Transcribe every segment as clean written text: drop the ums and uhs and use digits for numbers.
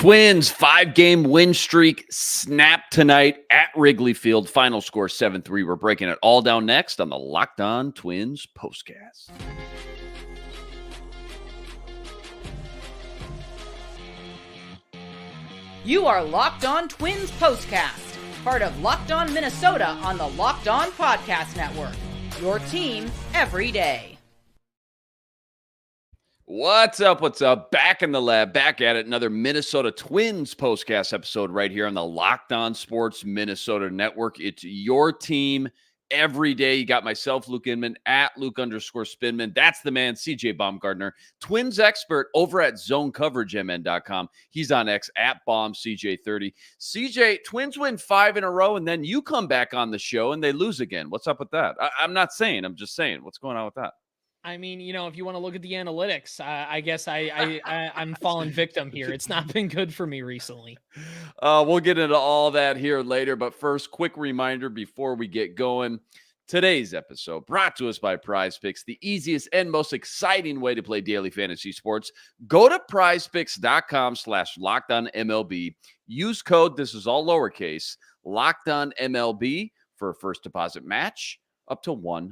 Twins 5-game win streak snapped tonight at Wrigley Field. Final score 7-3. We're breaking it all down next on the Locked On Twins POSTCAST. You are Locked On Twins POSTCAST, part of Locked On Minnesota on the Locked On Podcast Network. Your team every day. What's up? What's up? Back in the lab, back at it. Another Minnesota Twins POSTCAST episode right here on the Locked On Sports Minnesota Network. It's your team every day. You got myself, Luke Inman, at Luke_Spinman. That's the man, CJ Baumgartner, Twins expert over at ZoneCoverageMN.com. He's on X at BaumCJ30. CJ, Twins win 5 in a row, and then you come back on the show and they lose again. What's up with that? I'm not saying. I'm just saying. What's going on with that? I mean, you know, if you want to look at the analytics, I guess I'm fallen victim here. It's not been good for me recently. We'll get into all that here later. But first, quick reminder before we get going. Today's episode brought to us by PrizePicks, the easiest and most exciting way to play daily fantasy sports. Go to prizepicks.com/LockedOnMLB. Use code, this is all lowercase, LockedOnMLB for a first deposit match up to $100.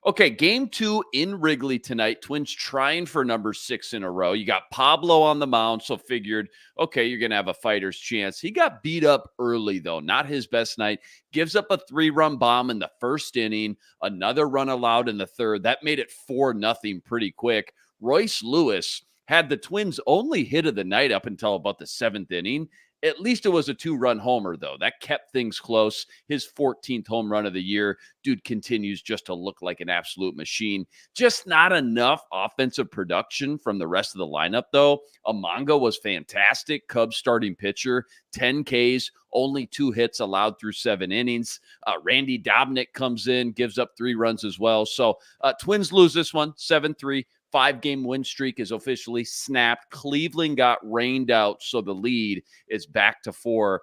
Okay, game 2 in Wrigley tonight. Twins trying for number 6 in a row. You got Pablo on the mound, so figured, okay, you're going to have a fighter's chance. He got beat up early, though. Not his best night. Gives up a 3-run bomb in the first inning. Another run allowed in the third. That made it 4-0 pretty quick. Royce Lewis had the Twins' only hit of the night up until about the 7th inning. At least it was a 2-run homer, though. That kept things close. His 14th home run of the year. Dude continues just to look like an absolute machine. Just not enough offensive production from the rest of the lineup, though. Umaga was fantastic. Cubs starting pitcher. 10 Ks, only 2 hits allowed through 7 innings. Randy Dobnak comes in, gives up 3 runs as well. So Twins lose this one, 7-3. 5-game win streak is officially snapped. Cleveland got rained out, so the lead is back to 4.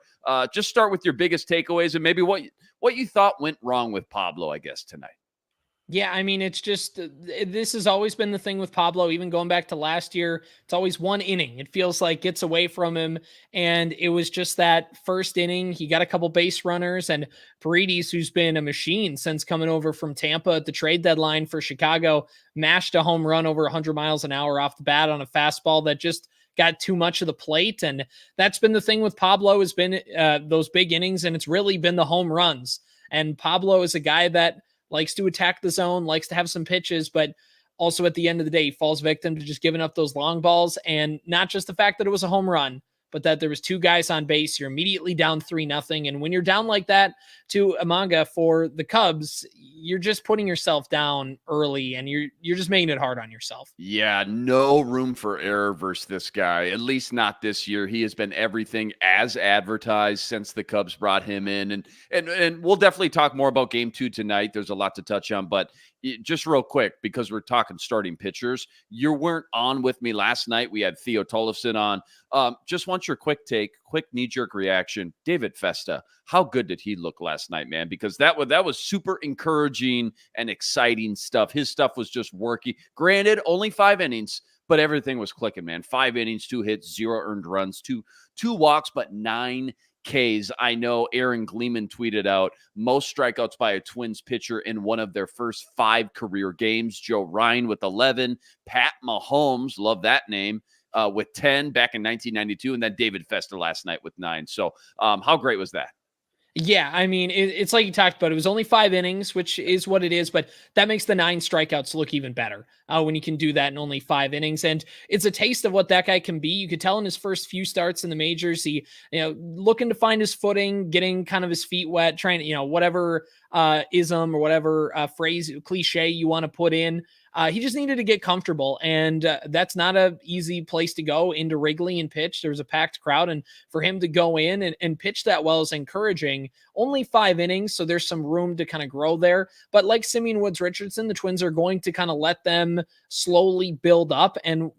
Just start with your biggest takeaways and maybe what you thought went wrong with Pablo, I guess, tonight. Yeah, I mean, it's just, this has always been the thing with Pablo, even going back to last year. It's always one inning. It feels like gets away from him. And it was just that first inning. He got a couple base runners, and Paredes, who's been a machine since coming over from Tampa at the trade deadline for Chicago, mashed a home run over 100 miles an hour off the bat on a fastball that just got too much of the plate. And that's been the thing with Pablo, has been those big innings, and it's really been the home runs. And Pablo is a guy that likes to attack the zone, likes to have some pitches, but also at the end of the day, he falls victim to just giving up those long balls. And not just the fact that it was a home run, but that there was 2 guys on base. You're immediately down 3-0. And when you're down like that to Umaga for the Cubs, you're just putting yourself down early, and you're just making it hard on yourself. Yeah, no room for error versus this guy, at least not this year. He has been everything as advertised since the Cubs brought him in. And we'll definitely talk more about game 2 tonight. There's a lot to touch on, but just real quick, because we're talking starting pitchers, you weren't on with me last night. We had Theo Tollefson on. Just want your quick take, quick knee-jerk reaction. David Festa, how good did he look last night, man? Because that was super encouraging and exciting stuff. His stuff was just working. Granted, only 5 innings, but everything was clicking, man. 5 innings, 2 hits, 0 earned runs, two walks, but 9 Ks. I know Aaron Gleeman tweeted out most strikeouts by a Twins pitcher in one of their first 5 career games. Joe Ryan with 11, Pat Mahomes, love that name, with 10 back in 1992, and then David Festa last night with 9. So how great was that? Yeah, I mean, it's like you talked about. It was only 5 innings, which is what it is, but that makes the 9 strikeouts look even better when you can do that in only 5 innings. And it's a taste of what that guy can be. You could tell in his first few starts in the majors, he, looking to find his footing, getting kind of his feet wet, trying to, whatever ism or whatever phrase, cliche you want to put in. He just needed to get comfortable, and that's not an easy place to go into Wrigley and pitch. There was a packed crowd, and for him to go in and pitch that well is encouraging. Only 5 innings, so there's some room to kind of grow there. But like Simeon Woods-Richardson, the Twins are going to kind of let them slowly build up, and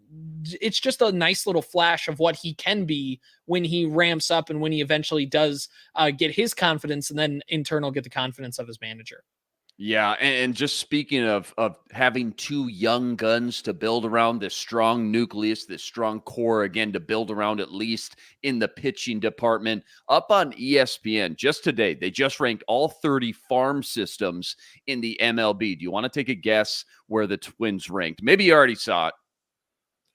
it's just a nice little flash of what he can be when he ramps up and when he eventually does get his confidence, and then in turn will get the confidence of his manager. Yeah, and just speaking of having two young guns to build around, this strong nucleus, this strong core again to build around, at least in the pitching department. Up on ESPN just today, they just ranked all 30 farm systems in the MLB. Do you want to take a guess where the Twins ranked? Maybe you already saw it.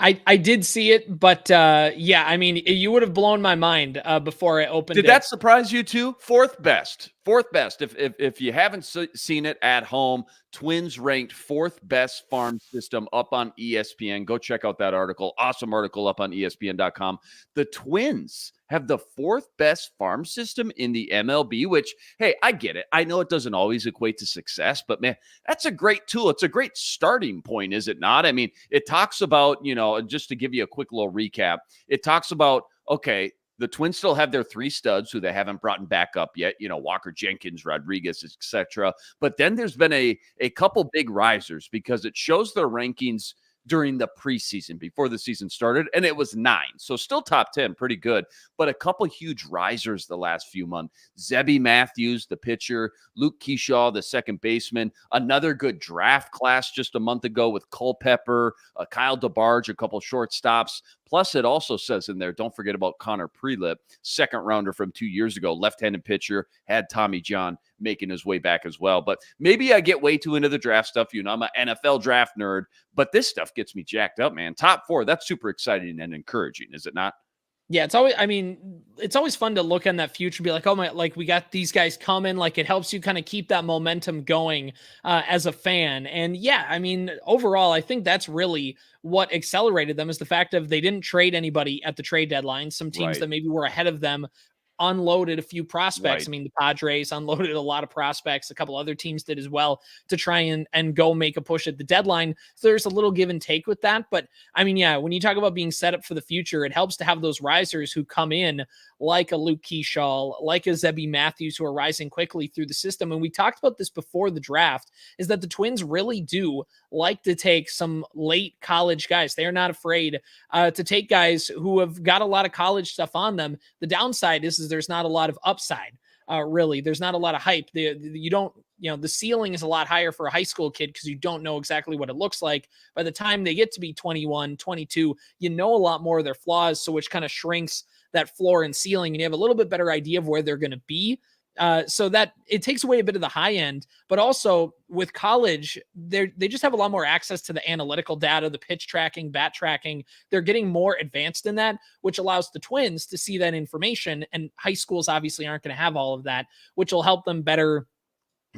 I did see it, but yeah, I mean, you would have blown my mind before I opened Did it. that surprise you too? Fourth best. Fourth best. If you haven't seen it at home, Twins ranked fourth best farm system up on ESPN. Go check out that article. Awesome article up on ESPN.com. The Twins have the fourth best farm system in the MLB, which, hey, I get it. I know it doesn't always equate to success, but man, that's a great tool. It's a great starting point, is it not? I mean, it talks about, just to give you a quick little recap, it talks about, okay, the Twins still have their three studs who they haven't brought back up yet, Walker Jenkins, Rodriguez, etc. But then there's been a couple big risers because it shows their rankings during the preseason before the season started, and it was 9. So still top 10, pretty good, but a couple huge risers the last few months. Zebby Matthews, the pitcher, Luke Keyshaw, the second baseman, another good draft class just a month ago with Culpepper, Kyle DeBarge, a couple shortstops. Plus, it also says in there, don't forget about Connor Prelip, second rounder from 2 years ago, left-handed pitcher, had Tommy John making his way back as well. But maybe I get way too into the draft stuff. I'm an NFL draft nerd, but this stuff gets me jacked up, man. Top 4, that's super exciting and encouraging, is it not? Yeah, it's always fun to look on that future, be like, oh my, like we got these guys coming. Like it helps you kind of keep that momentum going as a fan. And yeah, I mean, overall, I think that's really what accelerated them is the fact of they didn't trade anybody at the trade deadline. Some teams Right. that maybe were ahead of them unloaded a few prospects. Right. I mean, the Padres unloaded a lot of prospects. A couple other teams did as well to try and go make a push at the deadline. So there's a little give and take with that. But I mean, yeah, when you talk about being set up for the future, it helps to have those risers who come in like a Luke Keyshaw, like a Zebby Matthews, who are rising quickly through the system. And we talked about this before the draft, is that the Twins really do like to take some late college guys. They're not afraid to take guys who have got a lot of college stuff on them. The downside is there's not a lot of upside. Really, there's not a lot of hype. You don't, the ceiling is a lot higher for a high school kid because you don't know exactly what it looks like. By the time they get to be 21, 22, you know a lot more of their flaws, so which kind of shrinks that floor and ceiling, and you have a little bit better idea of where they're going to be. So that it takes away a bit of the high end, but also with college, they just have a lot more access to the analytical data, the pitch tracking, bat tracking. They're getting more advanced in that, which allows the Twins to see that information. And high schools obviously aren't going to have all of that, which will help them better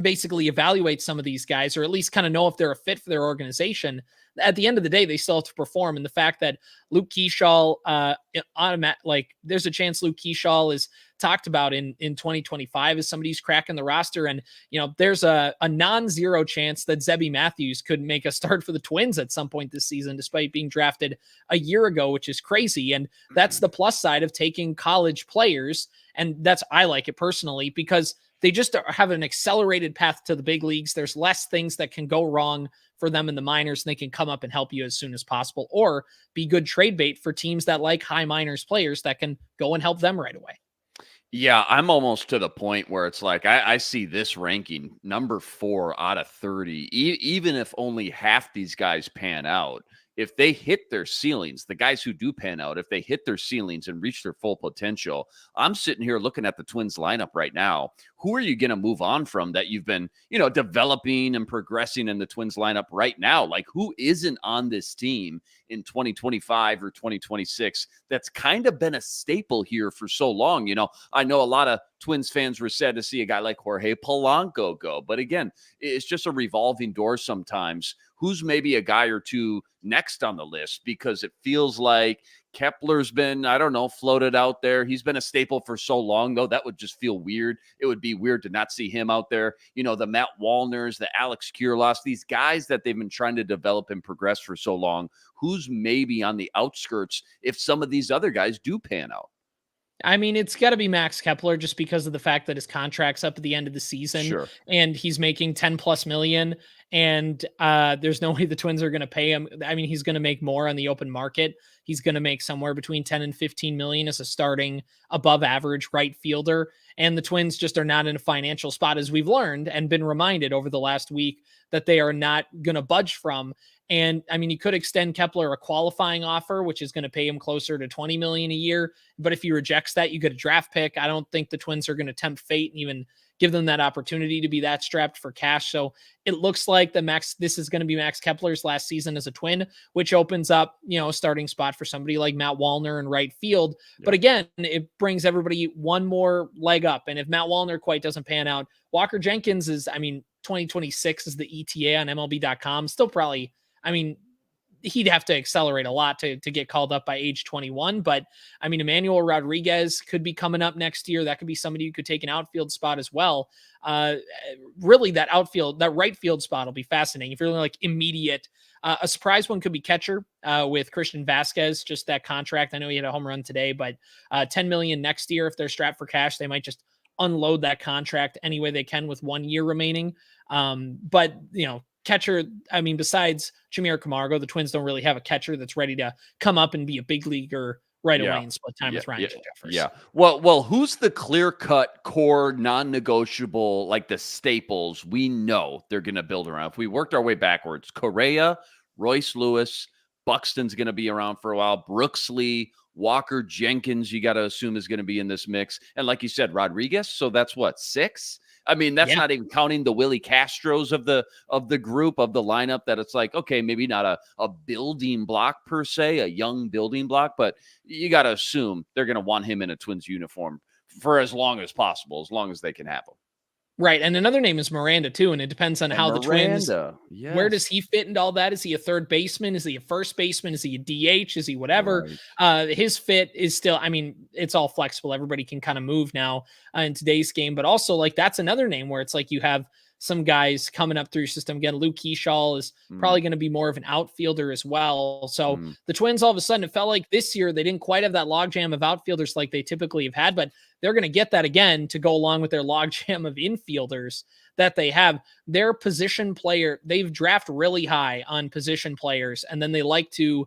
basically evaluate some of these guys, or at least kind of know if they're a fit for their organization. At the end of the day, they still have to perform. And the fact that Luke Keyshaw, there's a chance Luke Keyshaw is talked about in 2025 as somebody who's cracking the roster. And, there's a non-zero chance that Zebby Matthews could make a start for the Twins at some point this season, despite being drafted a year ago, which is crazy. And that's the plus side of taking college players. And I like it personally because they just have an accelerated path to the big leagues. There's less things that can go wrong for them in the minors, and they can come up and help you as soon as possible, or be good trade bait for teams that like high minors players that can go and help them right away. Yeah, I'm almost to the point where it's like I see this ranking number 4 out of 30, even if only half these guys pan out. If they hit their ceilings, the guys who do pan out, if they hit their ceilings and reach their full potential, I'm sitting here looking at the Twins lineup right now. Who are you going to move on from that you've been, developing and progressing in the Twins lineup right now? Like, who isn't on this team in 2025 or 2026 that's kind of been a staple here for so long? I know a lot of Twins fans were sad to see a guy like Jorge Polanco go, but again, it's just a revolving door sometimes. Who's maybe a guy or two next on the list, because it feels like Kepler's been, floated out there. He's been a staple for so long, though. That would just feel weird. It would be weird to not see him out there. The Matt Wallners, the Alex Kirilloffs, these guys that they've been trying to develop and progress for so long. Who's maybe on the outskirts if some of these other guys do pan out? I mean, it's got to be Max Kepler just because of the fact that his contract's up at the end of the season Sure. and he's making 10 plus million. And there's no way the Twins are going to pay him. I mean, he's going to make more on the open market. He's going to make somewhere between 10 and 15 million as a starting above average right fielder. And the Twins just are not in a financial spot, as we've learned and been reminded over the last week, that they are not going to budge from. And I mean, you could extend Kepler a qualifying offer, which is going to pay him closer to 20 million a year. But if he rejects that, you get a draft pick. I don't think the Twins are going to tempt fate and even give them that opportunity to be that strapped for cash. So it looks like this is going to be Max Kepler's last season as a Twin, which opens up, a starting spot for somebody like Matt Wallner in right field. Yeah. But again, it brings everybody one more leg up. And if Matt Wallner quite doesn't pan out, Walker Jenkins is, 2026 is the ETA on MLB.com. Still probably, he'd have to accelerate a lot to get called up by age 21. But Emmanuel Rodriguez could be coming up next year. That could be somebody who could take an outfield spot as well. Really, that right field spot will be fascinating. If you're like immediate, a surprise one could be catcher with Christian Vasquez, just that contract. I know he had a home run today, but $10 million next year. If they're strapped for cash, they might just unload that contract any way they can with 1 year remaining. But catcher, besides Jameer Camargo, the Twins don't really have a catcher that's ready to come up and be a big leaguer right away and split time with Ryan Jeffers. Yeah. Well, who's the clear-cut core, non-negotiable, like the staples we know they're going to build around? If we worked our way backwards, Correa, Royce Lewis, Buxton's going to be around for a while, Brooks Lee, Walker Jenkins, you got to assume is going to be in this mix. And like you said, Rodriguez. So that's what, 6? That's not even counting the Willie Castros of the group, of the lineup, that it's like, okay, maybe not a building block per se, a young building block, but you got to assume they're going to want him in a Twins uniform for as long as possible, as long as they can have him. Right. And another name is Miranda too. And it depends on how the Twins, where does he fit into all that? Is he a third baseman? Is he a first baseman? Is he a DH? Is he whatever? Right. His fit is still, it's all flexible. Everybody can kind of move now in today's game, but also like, that's another name where it's like, you have some guys coming up through your system. Again, Luke Keyshaw is probably going to be more of an outfielder as well. So the Twins, all of a sudden, it felt like this year they didn't quite have that logjam of outfielders like they typically have had, but they're going to get that again to go along with their logjam of infielders that they have. Their position player, they've drafted really high on position players, and then they like to,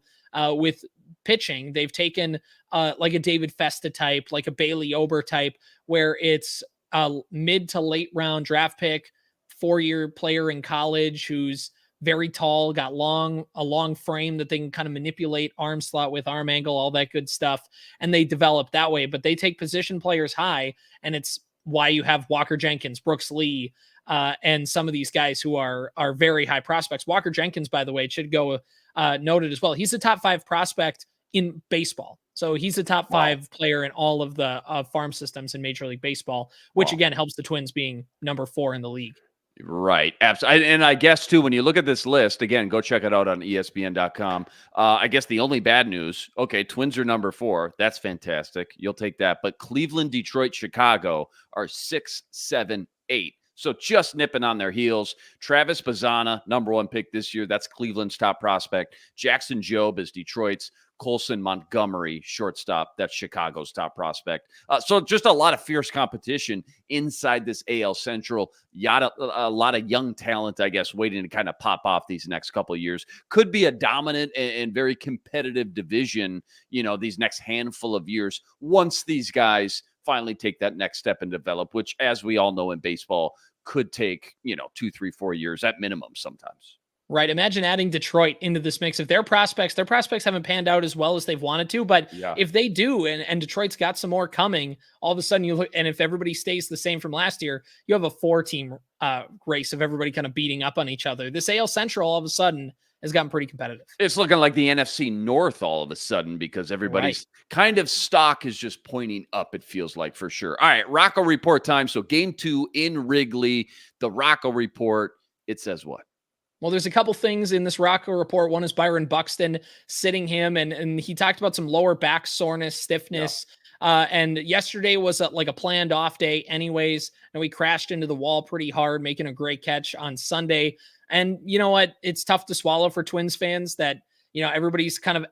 with pitching, they've taken like a David Festa type, like a Bailey Ober type, where it's a mid to late round draft pick, 4-year player in college who's very tall, got a long frame that they can kind of manipulate arm slot with, arm angle, all that good stuff. And they develop that way, but they take position players high. And it's why you have Walker Jenkins, Brooks Lee, and some of these guys who are very high prospects. Walker Jenkins, by the way, it should go noted as well. He's a top 5 prospect in baseball. So he's a top 5 player in all of the farm systems in Major League Baseball, which again helps the Twins being number 4 in the league. Right. Absolutely. And I guess, too, when you look at this list, again, go check it out on ESPN.com. I guess the only bad news, okay, Twins are number 4. That's fantastic. You'll take that. But Cleveland, Detroit, Chicago are 6, 7, 8. So just nipping on their heels. Travis Bazzana, number 1 pick this year. That's Cleveland's top prospect. Jackson Jobe is Detroit's. Colson Montgomery, shortstop. That's Chicago's top prospect. So just a lot of fierce competition inside this AL Central. A lot of young talent, I guess, waiting to kind of pop off these next couple of years. Could be a dominant and very competitive division, these next handful of years, once these guys finally take that next step and develop, which, as we all know in baseball, could take, 2, 3, 4 years at minimum sometimes. Right. Imagine adding Detroit into this mix. If their prospects haven't panned out as well as they've wanted to, but if they do, and Detroit's got some more coming, all of a sudden you look, and if everybody stays the same from last year, you have a 4-team race of everybody kind of beating up on each other. This AL Central all of a sudden has gotten pretty competitive. It's looking like the NFC North all of a sudden, because everybody's kind of stock is just pointing up, it feels like, for sure. All right, Rocco Report time. So game 2 in Wrigley, the Rocco Report, it says what? Well, there's a couple things in this Rocco report. One is Byron Buxton sitting him, and he talked about some lower back soreness, stiffness. And yesterday was like a planned off day anyways, and we crashed into the wall pretty hard, making a great catch on Sunday. And you know what? It's tough to swallow for Twins fans that, everybody's kind of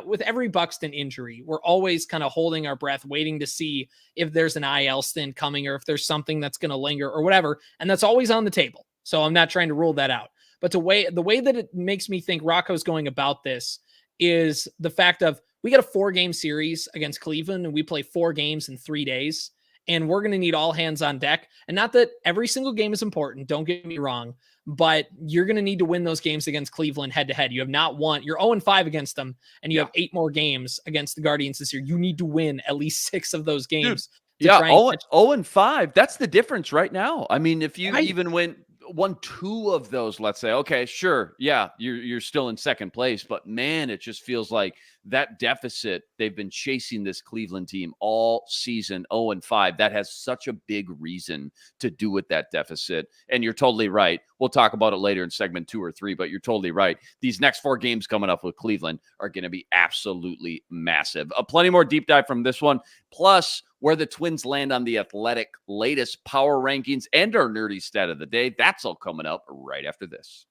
with every Buxton injury, we're always kind of holding our breath, waiting to see if there's an IL stint coming or if there's something that's going to linger or whatever. And that's always on the table. So I'm not trying to rule that out. But the way that it makes me think Rocco's going about this is the fact of we got a 4-game series against Cleveland and we play 4 games in 3 days. And we're going to need all hands on deck. And not that every single game is important. Don't get me wrong. But you're going to need to win those games against Cleveland head to head. You have not won. You're 0-5 against them. And you have 8 more games against the Guardians this year. You need to win at least 6 of those games. Dude, 0-5. That's the difference right now. I mean, if you even won 2 of those, let's say, okay, sure. Yeah, you're still in second place. But man, it just feels like that deficit, they've been chasing this Cleveland team all season, 0-5. That has such a big reason to do with that deficit. And you're totally right. We'll talk about it later in segment 2 or 3, but you're totally right. These next 4 games coming up with Cleveland are going to be absolutely massive. Plenty more deep dive from this one. Plus, where the Twins land on the Athletic latest power rankings and our nerdy stat of the day. That's all coming up right after this.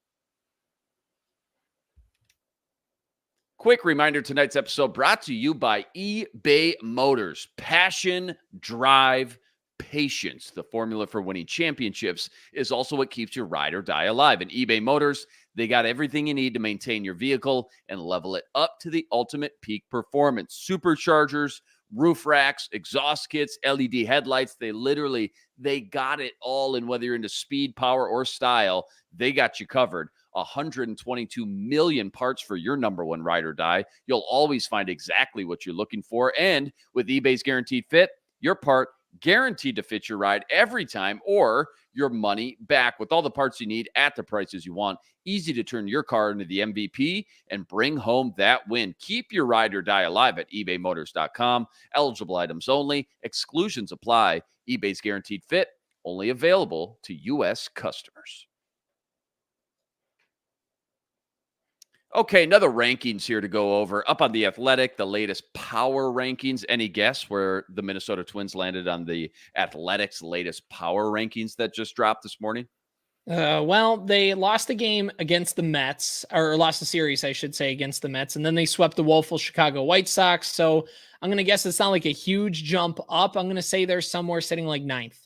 Quick reminder, tonight's episode brought to you by eBay Motors. Passion, drive, patience. The formula for winning championships is also what keeps your ride or die alive. And eBay Motors, they got everything you need to maintain your vehicle and level it up to the ultimate peak performance. Superchargers, roof racks, exhaust kits, LED headlights. They got it all. And whether you're into speed, power, or style, they got you covered. 122 million parts for your number one ride or die. You'll always find exactly what you're looking for. And with eBay's Guaranteed Fit, your part guaranteed to fit your ride every time or your money back with all the parts you need at the prices you want. Easy to turn your car into the MVP and bring home that win. Keep your ride or die alive at ebaymotors.com. Eligible items only. Exclusions apply. eBay's Guaranteed Fit, only available to U.S. customers. Okay, another rankings here to go over. Up on the Athletic, the latest power rankings. Any guess where the Minnesota Twins landed on the Athletic's latest power rankings that just dropped this morning? Well, they lost the game against the Mets, or lost the series, I should say, against the Mets, and then they swept the woeful Chicago White Sox. So I'm going to guess it's not like a huge jump up. I'm going to say they're somewhere sitting like 9th.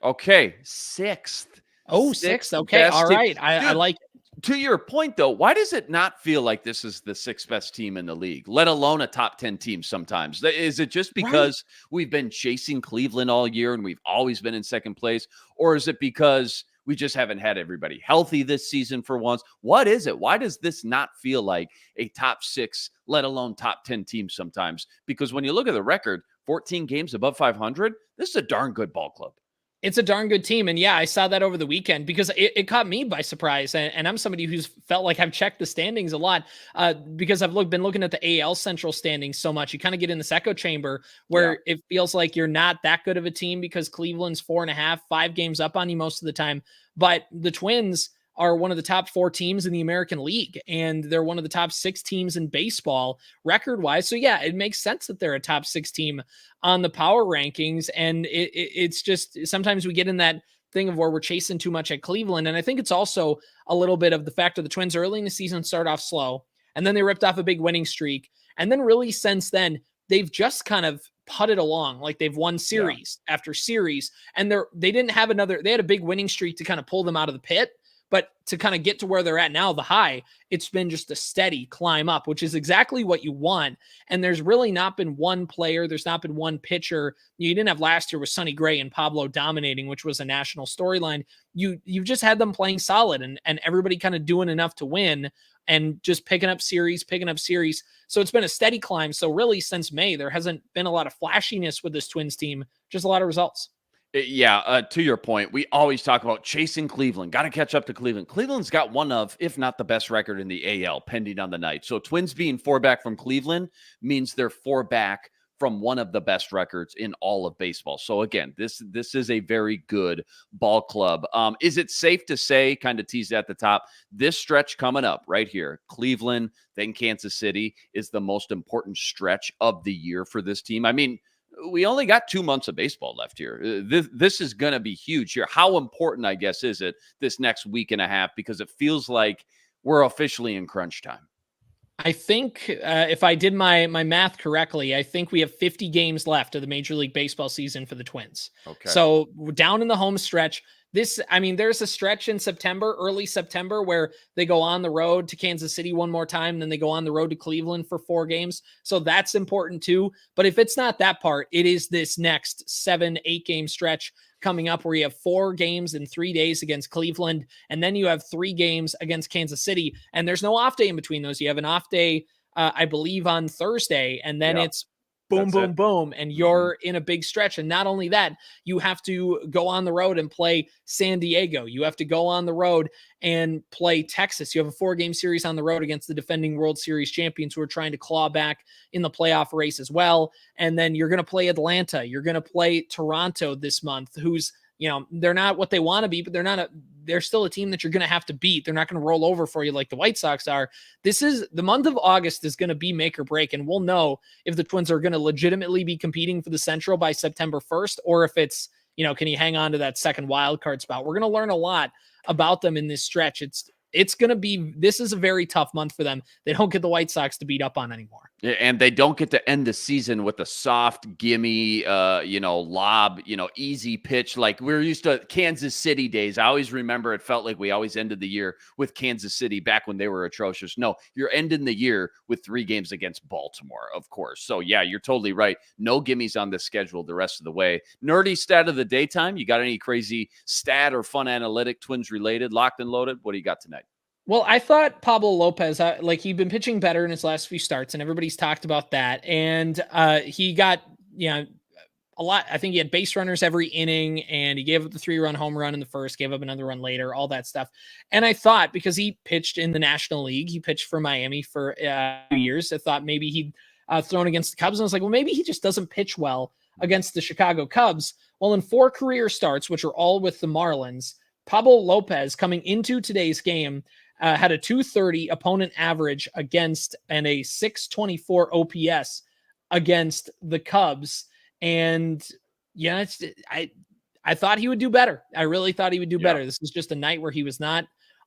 Okay, 6th. Oh, 6th. Okay, all right. I like it. To your point, though, why does it not feel like this is the 6th best team in the league, let alone a top 10 team sometimes? Is it just because we've been chasing Cleveland all year and we've always been in second place? Or is it because we just haven't had everybody healthy this season for once? What is it? Why does this not feel like a top 6, let alone top 10 team sometimes? Because when you look at the record, 14 games above 500, this is a darn good ball club. It's a darn good team. And yeah, I saw that over the weekend because it caught me by surprise. And I'm somebody who's felt like I've checked the standings a lot because I've been looking at the AL Central standings so much. You kind of get in this echo chamber where it feels like you're not that good of a team because Cleveland's 4.5, 5 games up on you most of the time. But the Twins are one of the top 4 teams in the American League, and they're one of the top 6 teams in baseball record-wise. So yeah, it makes sense that they're a top 6 team on the power rankings, and it's just sometimes we get in that thing of where we're chasing too much at Cleveland, and I think it's also a little bit of the fact that the Twins early in the season start off slow, and then they ripped off a big winning streak, and then really since then, they've just kind of putted along. Like they've won series after series, and they didn't have they had a big winning streak to kind of pull them out of the pit. But to kind of get to where they're at now, the high, it's been just a steady climb up, which is exactly what you want. And there's really not been one player. There's not been one pitcher. You didn't have last year with Sonny Gray and Pablo dominating, which was a national storyline. You've just had them playing solid and everybody kind of doing enough to win and just picking up series. So it's been a steady climb. So really since May, there hasn't been a lot of flashiness with this Twins team, just a lot of results. Yeah, to your point, we always talk about chasing Cleveland. Got to catch up to Cleveland. Cleveland's got one of, if not the best record in the AL, pending on the night. So Twins being 4 back from Cleveland means they're 4 back from one of the best records in all of baseball. So again, this is a very good ball club. Is it safe to say, kind of teased at the top, this stretch coming up right here, Cleveland, then Kansas City, is the most important stretch of the year for this team? I mean, we only got 2 months of baseball left here. This is going to be huge here. How important, I guess, is it this next week and a half? Because it feels like we're officially in crunch time. I think if I did my math correctly, I think we have 50 games left of the Major League Baseball season for the Twins. Okay. So we're down in the home stretch. There's a stretch in September, early September, where they go on the road to Kansas City one more time, then they go on the road to Cleveland for 4 games. So that's important too. But if it's not that part, it is this next 7-8 game stretch coming up where you have 4 games in 3 days against Cleveland, and then you have 3 games against Kansas City, and there's no off day in between those. You have an off day, I believe, on Thursday, and then it's boom, boom, boom, and you're in a big stretch. And not only that, you have to go on the road and play San Diego. You have to go on the road and play Texas. You have a 4-game series on the road against the defending World Series champions who are trying to claw back in the playoff race as well. And then you're going to play Atlanta. You're going to play Toronto this month, who's, they're not what they want to be, but they're still a team that you're going to have to beat. They're not going to roll over for you like the White Sox are. The month of August is going to be make or break. And we'll know if the Twins are going to legitimately be competing for the Central by September 1st, or if it's, can you hang on to that second wild card spot? We're going to learn a lot about them in this stretch. This is a very tough month for them. They don't get the White Sox to beat up on anymore. Yeah, and they don't get to end the season with a soft, gimme, lob, easy pitch. Like we're used to Kansas City days. I always remember it felt like we always ended the year with Kansas City back when they were atrocious. No, you're ending the year with 3 games against Baltimore, of course. So yeah, you're totally right. No gimmies on the schedule the rest of the way. Nerdy stat of the daytime. You got any crazy stat or fun analytic Twins related, locked and loaded? What do you got tonight? Well, I thought Pablo Lopez, he'd been pitching better in his last few starts, and everybody's talked about that. And he got, a lot. I think he had base runners every inning, and he gave up the 3-run home run in the first, gave up another run later, all that stuff. And I thought, because he pitched in the National League, he pitched for Miami for 2 years, I thought maybe he'd thrown against the Cubs. And I was like, well, maybe he just doesn't pitch well against the Chicago Cubs. Well, in 4 career starts, which are all with the Marlins, Pablo Lopez coming into today's game had a 230 opponent average against and a 624 OPS against the Cubs. And I thought he would do better. I really thought he would do better. This was just a night where he was not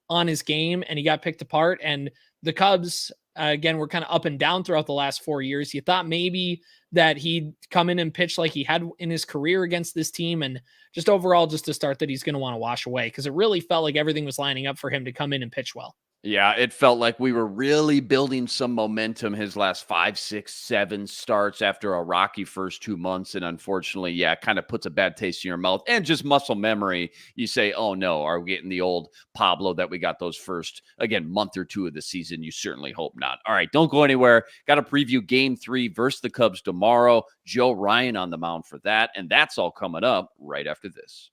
on his game and he got picked apart. And the Cubs, again, were kind of up and down throughout the last 4 years. You thought maybe that he'd come in and pitch like he had in his career against this team, and just overall just to start that he's going to want to wash away, because it really felt like everything was lining up for him to come in and pitch well. Yeah, it felt like we were really building some momentum his last 5, 6, 7 starts after a rocky first 2 months. And unfortunately, it kind of puts a bad taste in your mouth and just muscle memory. You say, oh no, are we getting the old Pablo that we got those first, again, month or 2 of the season? You certainly hope not. All right, don't go anywhere. Got to preview Game 3 versus the Cubs tomorrow. Joe Ryan on the mound for that. And that's all coming up right after this.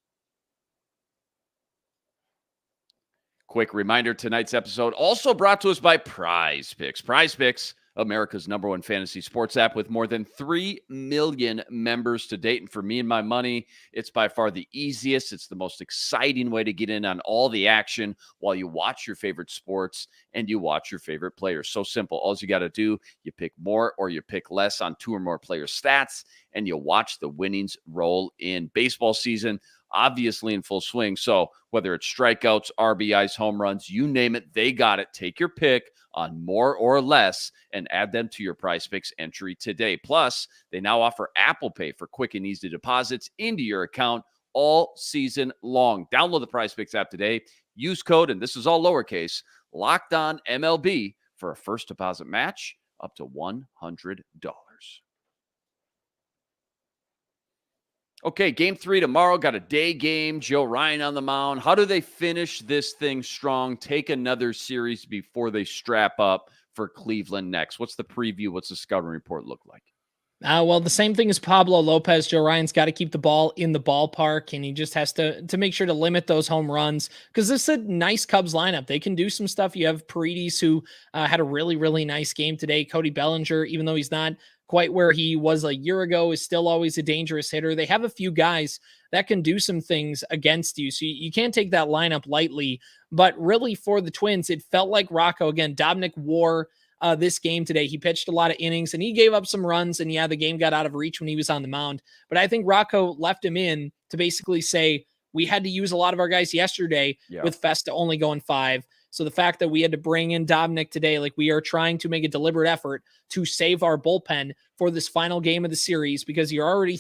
Quick reminder, tonight's episode also brought to us by Prize Picks. Prize Picks, America's #1 fantasy sports app with more than 3 million members to date. And for me and my money, it's by far the easiest. It's the most exciting way to get in on all the action while you watch your favorite sports and you watch your favorite players. So simple. All you got to do, you pick more or you pick less on 2 or more player stats, and you watch the winnings roll in. Baseball season obviously in full swing. So whether it's strikeouts, RBIs, home runs, you name it, they got it. Take your pick on more or less and add them to your Prize Picks entry today. Plus, they now offer Apple Pay for quick and easy deposits into your account all season long. Download the Prize Picks app today. Use code, and this is all lowercase, Locked On MLB for a first deposit match up to $100. Okay, Game 3 tomorrow. Got a day game. Joe Ryan on the mound. How do they finish this thing strong? Take another series before they strap up for Cleveland next. What's the preview? What's the scouting report look like? Well, the same thing as Pablo Lopez. Joe Ryan's got to keep the ball in the ballpark, and he just has to make sure to limit those home runs, because this is a nice Cubs lineup. They can do some stuff. You have Paredes, who had a really, really nice game today. Cody Bellinger, even though he's not quite where he was a year ago, is still always a dangerous hitter. They have a few guys that can do some things against you. So you can't take that lineup lightly. But really, for the Twins, it felt like Rocco, again, Dobnik wore this game today. He pitched a lot of innings and he gave up some runs, and the game got out of reach when he was on the mound. But I think Rocco left him in to basically say, we had to use a lot of our guys yesterday with Festa only going 5. So the fact that we had to bring in Dominic today, like we are trying to make a deliberate effort to save our bullpen for this final game of the series, because you already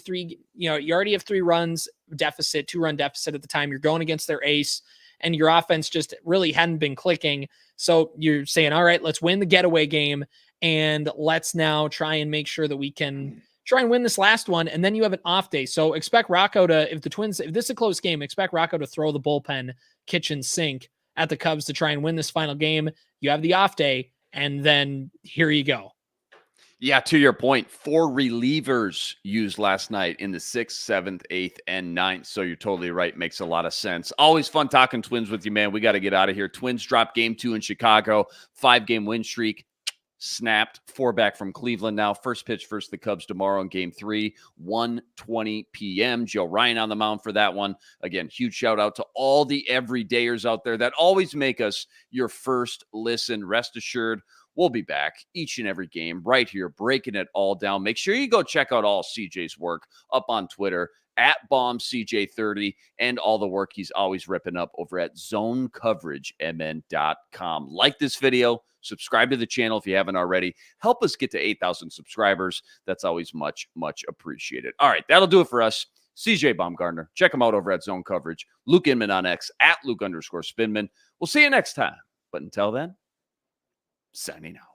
have 3 runs deficit, 2-run deficit at the time. You're going against their ace, and your offense just really hadn't been clicking. So you're saying, all right, let's win the getaway game, and let's now try and make sure that we can try and win this last one. And then you have an off day. So expect Rocco to, if this is a close game, expect Rocco to throw the bullpen kitchen sink at the Cubs to try and win this final game. You have the off day, and then here you go. Yeah, to your point, 4 relievers used last night in the 6th, 7th, 8th, and 9th. So you're totally right. Makes a lot of sense. Always fun talking Twins with you, man. We got to get out of here. Twins dropped game 2 in Chicago. 5-game win streak snapped. 4 back from Cleveland now. First pitch versus the Cubs tomorrow in game 3, 1:20 p.m. Joe Ryan on the mound for that one. Again, huge shout out to all the everydayers out there that always make us your first listen. Rest assured, we'll be back each and every game right here, breaking it all down. Make sure you go check out all CJ's work up on Twitter at BombCJ30 and all the work he's always ripping up over at ZoneCoverageMN.com. Like this video, subscribe to the channel if you haven't already. Help us get to 8,000 subscribers. That's always much, much appreciated. All right, that'll do it for us. CJ Baumgartner. Check him out over at Zone Coverage. Luke Inman on X at Luke_Spinman. We'll see you next time. But until then, signing out.